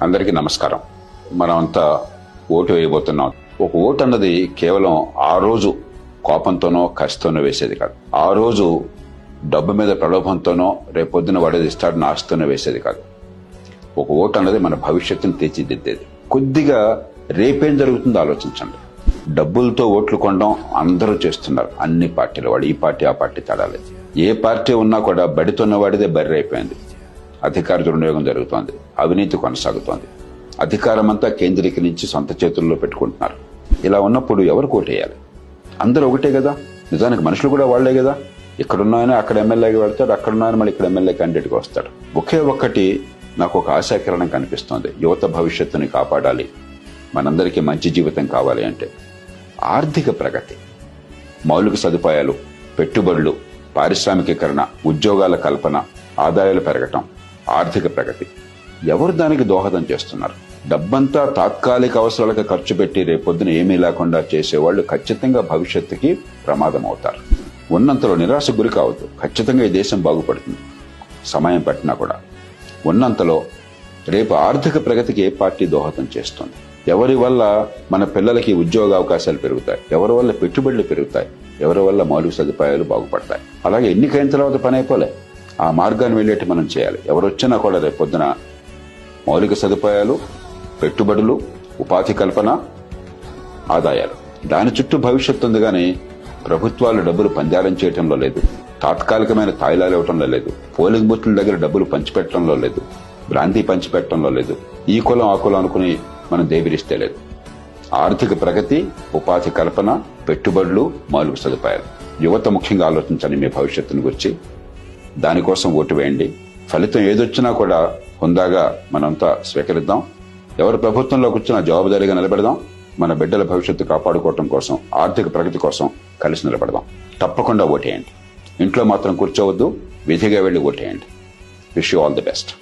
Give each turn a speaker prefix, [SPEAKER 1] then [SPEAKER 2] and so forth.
[SPEAKER 1] అందరికీ నమస్కారం. మనమంతా ఓటు వేయబోతున్నాం. ఒక ఓటు అన్నది కేవలం ఆ రోజు కోపంతోనో కసితోనో వేసేది కాదు. ఆ రోజు డబ్బు మీద ప్రలోభంతోనో రేపొద్దున వాడేది ఇస్తాడని ఆశతోనో వేసేది కాదు. ఒక ఓటు అన్నది మన భవిష్యత్తును తీర్చిదిద్దేది. కొద్దిగా రేపేం జరుగుతుందో ఆలోచించండి. డబ్బులతో ఓట్లు కొనడం అందరూ చేస్తున్నారు, అన్ని పార్టీలు. వాడు ఈ పార్టీ ఆ పార్టీ తడాలేదు. ఏ పార్టీ ఉన్నా కూడా బడితోన్న వాడిదే బర్రె అయిపోయింది. అధికార దుర్వినియోగం జరుగుతోంది, అవినీతి కొనసాగుతోంది. అధికారం అంతా కేంద్రీకరించి సొంత చేతుల్లో పెట్టుకుంటున్నారు. ఇలా ఉన్నప్పుడు ఎవరు ఓటేయాలి? అందరూ ఒకటే కదా. నిజానికి మనుషులు కూడా వాళ్లే కదా. ఇక్కడున్నాయని అక్కడ ఎమ్మెల్యేగా వెళ్తాడు, అక్కడున్నాయని మళ్ళీ ఇక్కడ ఎమ్మెల్యే క్యాండిడేట్గా వస్తాడు. ఒకే ఒక్కటి నాకు ఒక ఆశాకిరణం కనిపిస్తోంది. యువత భవిష్యత్తుని కాపాడాలి, మనందరికీ మంచి జీవితం కావాలి అంటే ఆర్థిక ప్రగతి, మౌలిక సదుపాయాలు, పెట్టుబడులు, పారిశ్రామికీకరణ, ఉద్యోగాల కల్పన, ఆదాయాలు పెరగటం, ఆర్థిక ప్రగతి. ఎవరు దానికి దోహదం చేస్తున్నారు? డబ్బంతా తాత్కాలిక అవసరాలకు ఖర్చు పెట్టి రేపొద్దున ఏమీ లేకుండా చేసేవాళ్లు ఖచ్చితంగా భవిష్యత్తుకి ప్రమాదం అవుతారు. ఉన్నంతలో నిరాశ గురి కావద్దు. ఖచ్చితంగా ఈ దేశం బాగుపడుతుంది, సమయం పట్టినా కూడా. ఉన్నంతలో రేపు ఆర్థిక ప్రగతికి ఏ పార్టీ దోహదం చేస్తుంది? ఎవరి వల్ల మన పిల్లలకి ఉద్యోగ అవకాశాలు పెరుగుతాయి, ఎవరి వల్ల పెట్టుబడులు పెరుగుతాయి, ఎవరి వల్ల మౌలిక సదుపాయాలు బాగుపడతాయి. అలాగే ఎన్నికైన తర్వాత పని అయిపోలే, ఆ మార్గాన్ని వెళ్ళేట్టు మనం చేయాలి. ఎవరొచ్చినా కూడా రేపొద్దున మౌలిక సదుపాయాలు, పెట్టుబడులు, ఉపాధి కల్పన, ఆదాయాలు, దాని చుట్టూ భవిష్యత్తు ఉంది. కానీ ప్రభుత్వాలు డబ్బులు పంజారం చేయటంలో లేదు, తాత్కాలికమైన తాయిలాలు ఇవ్వటంలో లేదు, పోలింగ్ బూత్ల దగ్గర డబ్బులు పంచిపెట్టడంలో లేదు, భ్రాంతి పంచిపెట్టడంలో లేదు, ఈ కులం ఆ కులం అనుకుని మనం దేబిరిస్తే లేదు. ఆర్థిక ప్రగతి, ఉపాధి కల్పన, పెట్టుబడులు, మౌలిక సదుపాయాలు. యువత ముఖ్యంగా ఆలోచించండి మీ భవిష్యత్తుని గురించి. దానికోసం ఓటు వేయండి. ఫలితం ఏదొచ్చినా కూడా హుందాగా మనంతా స్వీకరిద్దాం. ఎవరు ప్రభుత్వంలో కూర్చున్నా జవాబుదారీగా నిలబెడదాం. మన బిడ్డల భవిష్యత్తు కాపాడుకోవటం కోసం, ఆర్థిక ప్రగతి కోసం కలిసి నిలబడదాం. తప్పకుండా ఓటేయండి. ఇంట్లో మాత్రం కూర్చోవద్దు, విధిగా వెళ్లి ఓటేయండి. Wish you all the best.